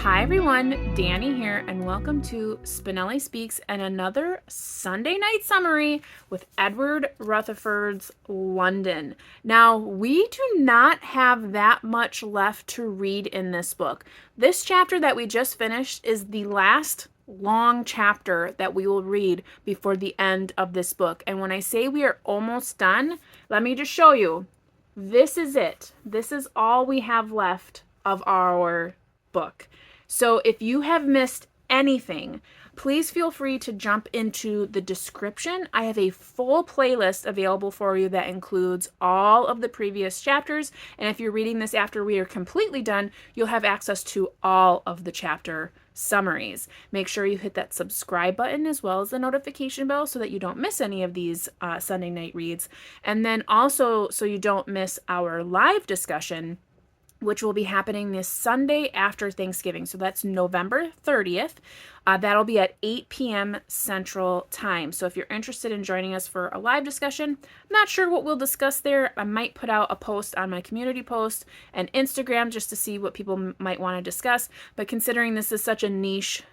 Hi everyone, Dani here, and welcome to Spenelli Speaks and another Sunday night summary with Edward Rutherfurd's London. Now, we do not have that much left to read in this book. This chapter that we just finished is the last long chapter that we will read before the end of this book. And when I say we are almost done, let me just show you. This is it. This is all we have left of our book. So if you have missed anything, please feel free to jump into the description. I have a full playlist available for you that includes all of the previous chapters. And if you're reading this after we are completely done, you'll have access to all of the chapter summaries. Make sure you hit that subscribe button as well as the notification bell so that you don't miss any of these Sunday night reads. And then also so you don't miss our live discussion, which will be happening this Sunday after Thanksgiving. So that's November 30th. That'll be at 8 p.m. Central Time. So if you're interested in joining us for a live discussion, I'm not sure what we'll discuss there. I might put out a post on my community post and Instagram just to see what people might want to discuss. But considering this is such a niche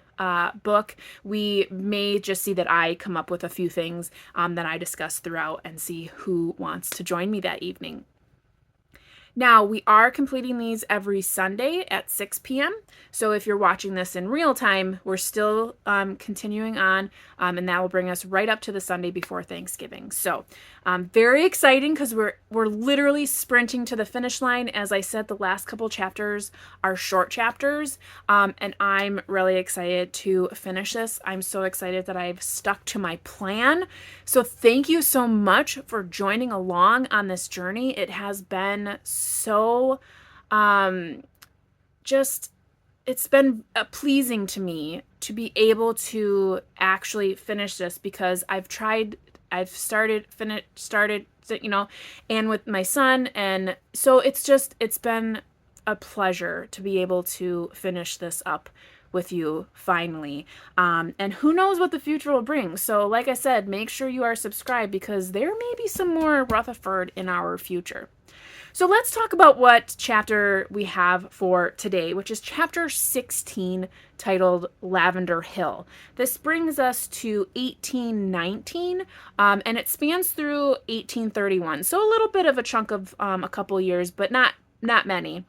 book, we may just see that I come up with a few things that I discuss throughout and see who wants to join me that evening. Now, we are completing these every Sunday at 6 p.m. So if you're watching this in real time, we're still continuing on, and that will bring us right up to the Sunday before Thanksgiving. So very exciting because we're literally sprinting to the finish line. As I said, the last couple chapters are short chapters, and I'm really excited to finish this. I'm so excited that I've stuck to my plan. So thank you so much for joining along on this journey. It has been so it's been pleasing to me to be able to actually finish this because I've started, and with my son, and so it's been a pleasure to be able to finish this up with you finally. And who knows what the future will bring. So like I said, make sure you are subscribed because there may be some more Rutherfurd in our future. So let's talk about what chapter we have for today, which is chapter 16, titled Lavender Hill. This brings us to 1819, and it spans through 1831. So a little bit of a chunk of a couple years, but not many.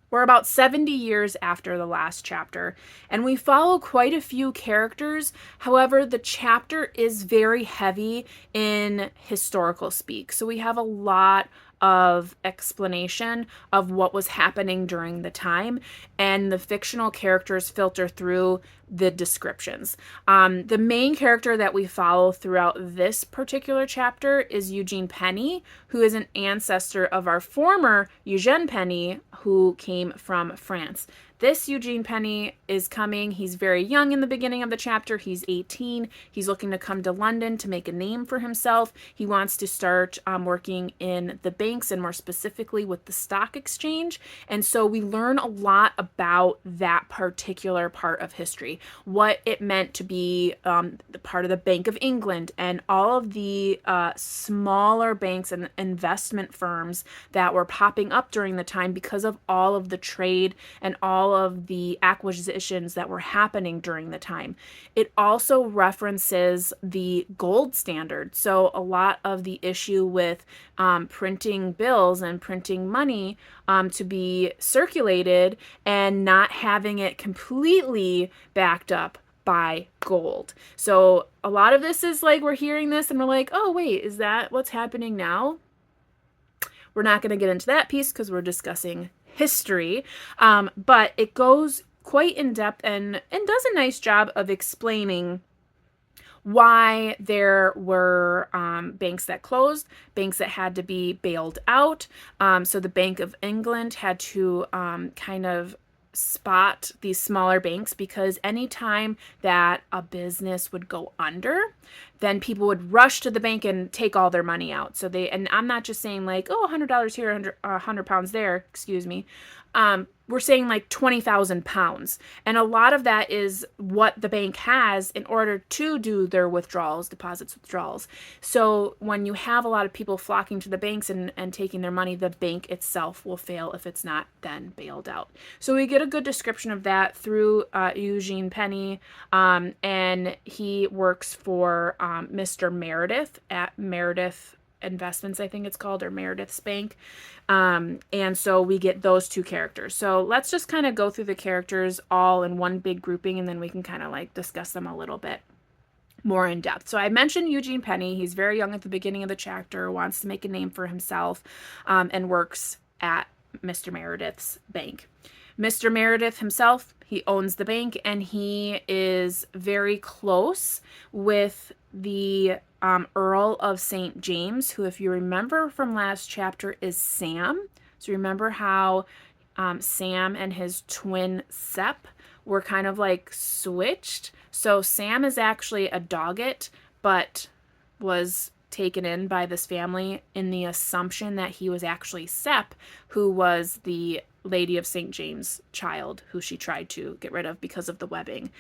We're about 70 years after the last chapter, and we follow quite a few characters. However, the chapter is very heavy in historical speak. So we have a lot of explanation of what was happening during the time, and the fictional characters filter through the descriptions. The main character that we follow throughout this particular chapter is Eugene Penny, who is an ancestor of our former Eugene Penny, who came from France. This Eugene Penny is coming. He's very young in the beginning of the chapter. He's 18. He's looking to come to London to make a name for himself. He wants to start working in the banks and more specifically with the stock exchange. And so we learn a lot about that particular part of history, what it meant to be the part of the Bank of England and all of the smaller banks and investment firms that were popping up during the time because of all of the trade and all of the acquisitions that were happening during the time. It also references the gold standard. So a lot of the issue with printing bills and printing money to be circulated and not having it completely backed up by gold. So a lot of this is like we're hearing this and we're like, oh wait, is that what's happening now? We're not going to get into that piece because we're discussing history, but it goes quite in depth and does a nice job of explaining why there were banks that closed, banks that had to be bailed out. So the Bank of England had to kind of spot these smaller banks because anytime that a business would go under, then people would rush to the bank and take all their money out. So and I'm not just saying like, oh, $100 here, 100 pounds there, excuse me. we're saying like 20,000 pounds. And a lot of that is what the bank has in order to do their withdrawals, deposits, withdrawals. So when you have a lot of people flocking to the banks and taking their money, the bank itself will fail if it's not then bailed out. So we get a good description of that through Eugene Penny, and he works for Mr. Meredith at Meredith Investments, I think it's called, or Meredith's Bank. And so we get those two characters. So let's just kind of go through the characters all in one big grouping, and then we can kind of like discuss them a little bit more in depth. So I mentioned Eugene Penny. He's very young at the beginning of the chapter, wants to make a name for himself, and works at Mr. Meredith's bank. Mr. Meredith himself, he owns the bank, and he is very close with the Earl of St. James, who, if you remember from last chapter, is Sam. So remember how Sam and his twin Sep were kind of like switched. So Sam is actually a Doggett, but was taken in by this family in the assumption that he was actually Sep, who was the Lady of St. James' child, who she tried to get rid of because of the webbing.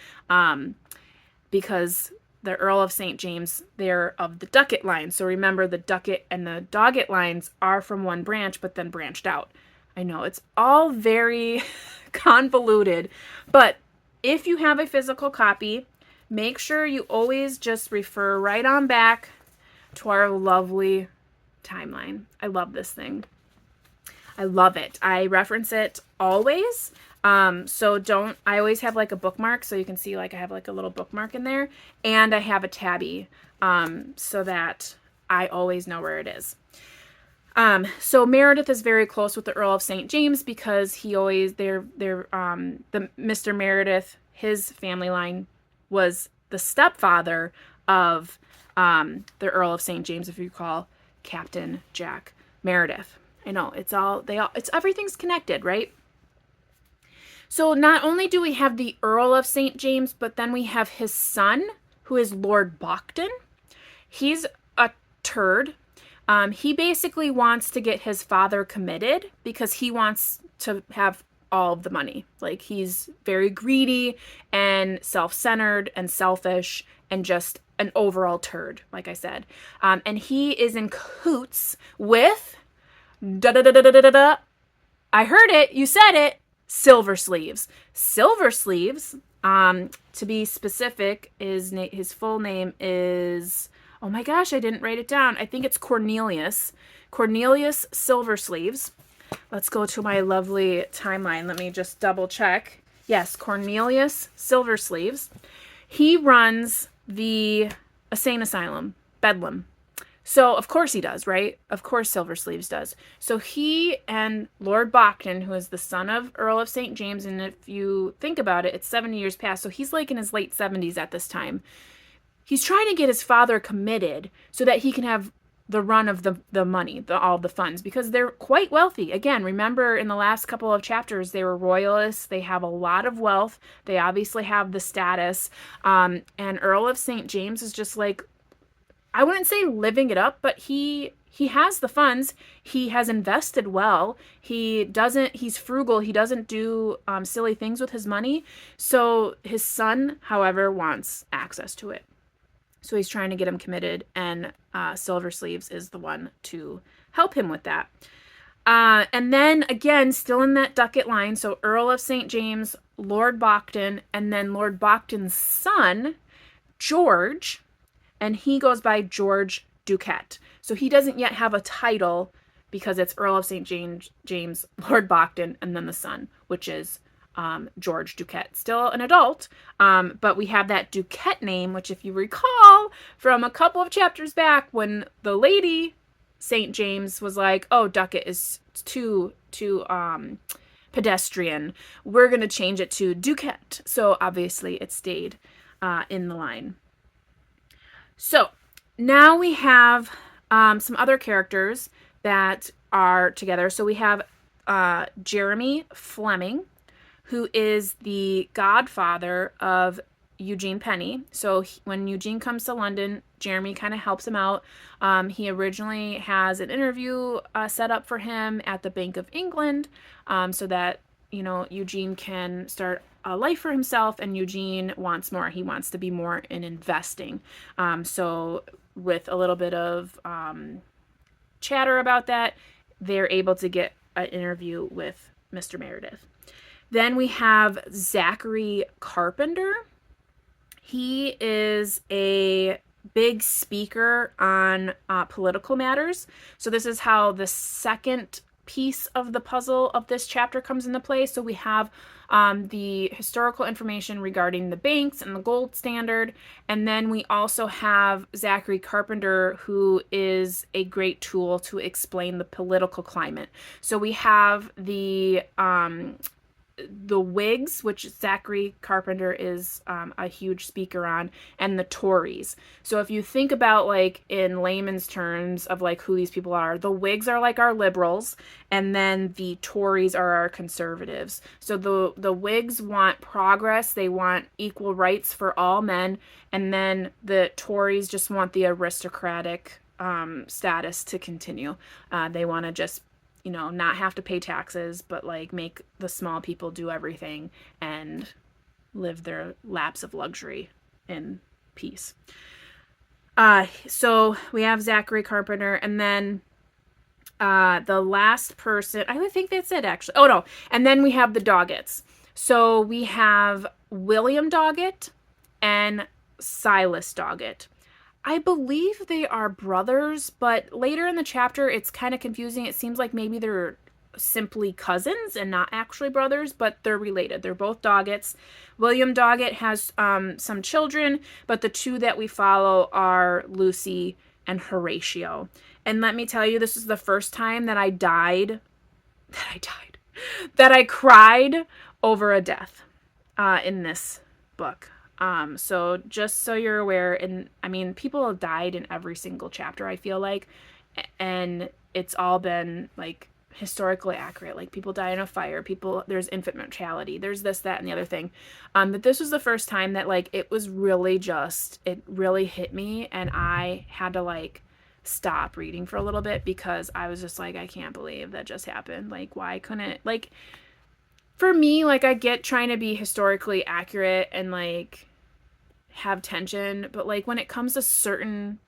Because the Earl of St. James, they're of the Ducat line. So remember, the Ducat and the Doggett lines are from one branch, but then branched out. I know, it's all very convoluted, but if you have a physical copy, make sure you always just refer right on back to our lovely timeline. I love this thing. I love it. I reference it always. So I always have like a bookmark, so you can see like I have like a little bookmark in there, and I have a tabby, so that I always know where it is. So Meredith is very close with the Earl of St. James because the Mr. Meredith, his family line was the stepfather of, the Earl of St. James, if you recall, Captain Jack Meredith. I know, everything's connected, right? So not only do we have the Earl of St. James, but then we have his son, who is Lord Boughton. He's a turd. He basically wants to get his father committed because he wants to have all of the money. Like, he's very greedy and self-centered and selfish and just an overall turd, like I said. And he is in cahoots with I heard it, you said it, Silver Sleeves. Silver Sleeves, to be specific, his full name is, oh my gosh, I didn't write it down. I think it's Cornelius Silver Sleeves. Let's go to my lovely timeline. Let me just double check. Yes, Cornelius Silver Sleeves. He runs the insane asylum, Bedlam. So, of course he does, right? Of course Silver Sleeves does. So he and Lord Boughton, who is the son of Earl of St. James, and if you think about it, it's 70 years past, so he's like in his late 70s at this time. He's trying to get his father committed so that he can have the run of the money, all the funds, because they're quite wealthy. Again, remember in the last couple of chapters, they were royalists. They have a lot of wealth. They obviously have the status. And Earl of St. James is just like, I wouldn't say living it up, but he has the funds. He has invested well. He's frugal. He doesn't do silly things with his money. So his son, however, wants access to it. So he's trying to get him committed, and Silver Sleeves is the one to help him with that. And then, again, still in that Ducat line, so Earl of St. James, Lord Boughton, and then Lord Boughton's son, George, and he goes by George Duquette. So he doesn't yet have a title because it's Earl of St. James, Lord Boughton, and then the son, which is George Duquette. Still an adult, but we have that Duquette name, which, if you recall from a couple of chapters back, when the Lady St. James was like, oh, Ducat is too pedestrian, we're going to change it to Duquette. So obviously it stayed in the line. So now we have some other characters that are together. So we have Jeremy Fleming, who is the godfather of Eugene Penny. So when Eugene comes to London, Jeremy kind of helps him out. He originally has an interview set up for him at the Bank of England, so that Eugene can start a life for himself, and Eugene wants more. He wants to be more in investing. So with a little bit of chatter about that, they're able to get an interview with Mr. Meredith. Then we have Zachary Carpenter. He is a big speaker on political matters. So this is how the second piece of the puzzle of this chapter comes into play. So we have the historical information regarding the banks and the gold standard. And then we also have Zachary Carpenter, who is a great tool to explain the political climate. So we have the Whigs, which Zachary Carpenter is a huge speaker on, and the Tories. So if you think about, like, in layman's terms of like who these people are, the Whigs are like our liberals, and then the Tories are our conservatives. So the Whigs want progress, they want equal rights for all men, and then the Tories just want the aristocratic status to continue. They want to just not have to pay taxes, but like make the small people do everything and live their laps of luxury in peace. So we have Zachary Carpenter, and then the last person, I would think that's it actually. Oh no, and then we have the Doggetts. So we have William Doggett and Silas Doggett. I believe they are brothers, but later in the chapter, it's kind of confusing. It seems like maybe they're simply cousins and not actually brothers, but they're related. They're both Doggetts. William Doggett has some children, but the two that we follow are Lucy and Horatio. And let me tell you, this is the first time that I cried over a death in this book. So just so you're aware, and I mean, people have died in every single chapter, I feel like, and it's all been like historically accurate. Like, people die in a fire, there's infant mortality, there's this, that, and the other thing. But this was the first time that like it really hit me, and I had to like stop reading for a little bit, because I was just like, I can't believe that just happened. Like, why couldn't, like, for me, like, I get trying to be historically accurate and like have tension, but like when it comes to certain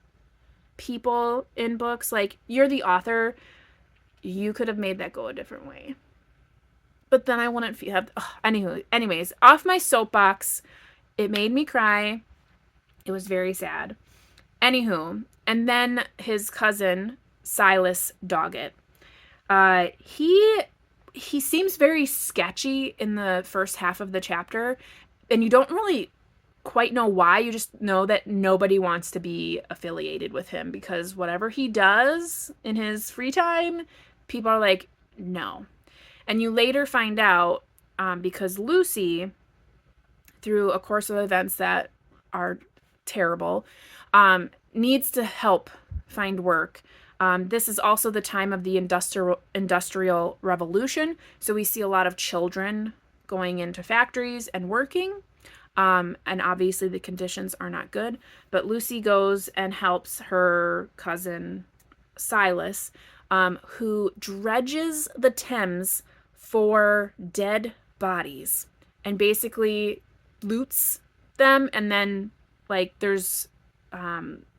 people in books, like, you're the author, you could have made that go a different way. But then I wouldn't have. Anyways, off my soapbox. It made me cry. It was very sad. Anywho, and then his cousin Silas Doggett. He seems very sketchy in the first half of the chapter, and you don't really quite know why. You just know that nobody wants to be affiliated with him, because whatever he does in his free time, people are like, no. And you later find out, because Lucy, through a course of events that are terrible, needs to help find work. This is also the time of the industrial revolution, so we see a lot of children going into factories and working, and obviously the conditions are not good, but Lucy goes and helps her cousin Silas, who dredges the Thames for dead bodies and basically loots them, and then like there's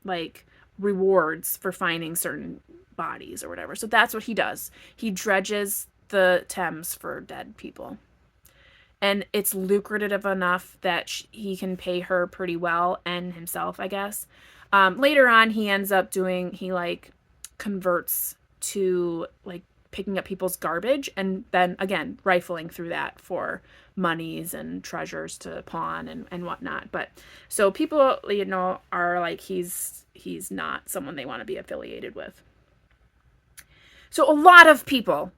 like rewards for finding certain bodies or whatever. So that's what he does. He dredges the Thames for dead people. And it's lucrative enough that he can pay her pretty well, and himself, I guess. Later on, he like converts to like picking up people's garbage, and then again rifling through that for monies and treasures to pawn and whatnot. But so people are like, he's not someone they want to be affiliated with. So a lot of people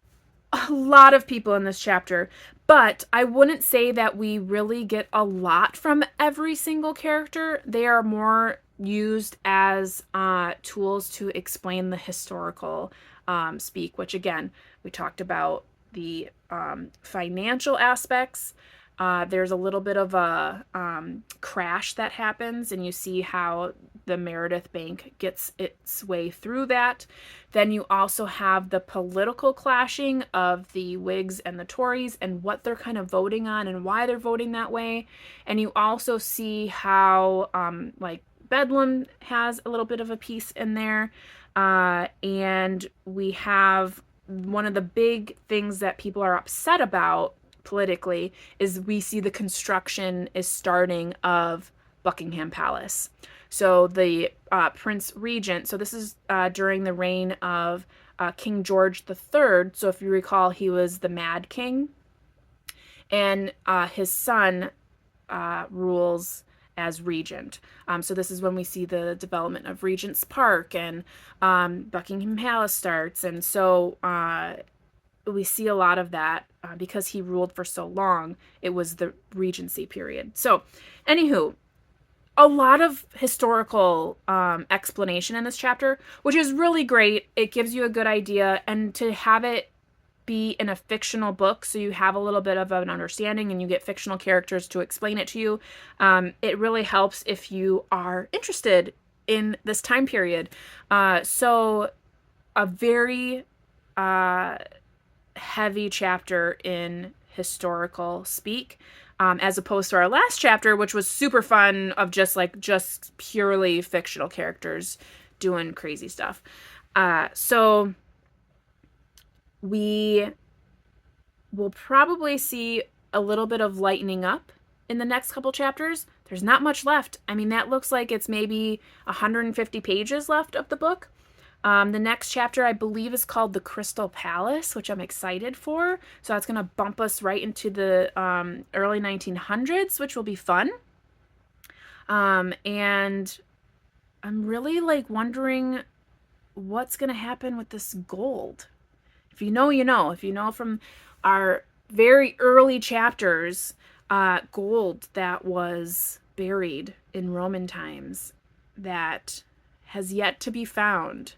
in this chapter, but I wouldn't say that we really get a lot from every single character. They are more used as tools to explain the historical speak, which again, we talked about the financial aspects, There's a little bit of a crash that happens, and you see how the Meredith Bank gets its way through that. Then you also have the political clashing of the Whigs and the Tories and what they're kind of voting on and why they're voting that way. And you also see how, like, Bedlam has a little bit of a piece in there. And we have one of the big things that people are upset about politically is we see the construction is starting of Buckingham Palace. So the Prince Regent, so this is during the reign of King George III. So if you recall, he was the Mad King. And his son rules as regent. So this is when we see the development of Regent's Park and Buckingham Palace starts. And so we see a lot of that because he ruled for so long. It was the Regency period. So, anywho, a lot of historical explanation in this chapter, which is really great. It gives you a good idea, and to have it be in a fictional book, so you have a little bit of an understanding and you get fictional characters to explain it to you. It really helps if you are interested in this time period. So, a very heavy chapter in historical speak, as opposed to our last chapter, which was super fun of just purely fictional characters doing crazy stuff. So we will probably see a little bit of lightening up in the next couple chapters. There's not much left. I mean, that looks like it's maybe 150 pages left of the book. The next chapter, I believe, is called The Crystal Palace, which I'm excited for. So that's going to bump us right into the early 1900s, which will be fun. And I'm really wondering what's going to happen with this gold. If you know, you know. If you know from our very early chapters, gold that was buried in Roman times that has yet to be found.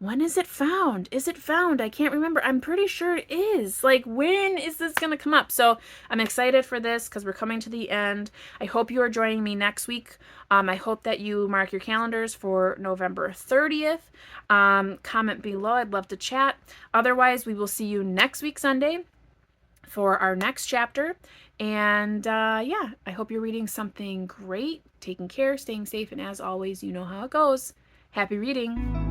When is it found? Is it found? I can't remember. I'm pretty sure it is. When is this going to come up? So I'm excited for this because we're coming to the end. I hope you are joining me next week. I hope that you mark your calendars for November 30th. Comment below. I'd love to chat. Otherwise, we will see you next week, Sunday, for our next chapter. And yeah, I hope you're reading something great, taking care, staying safe, and as always, you know how it goes. Happy reading.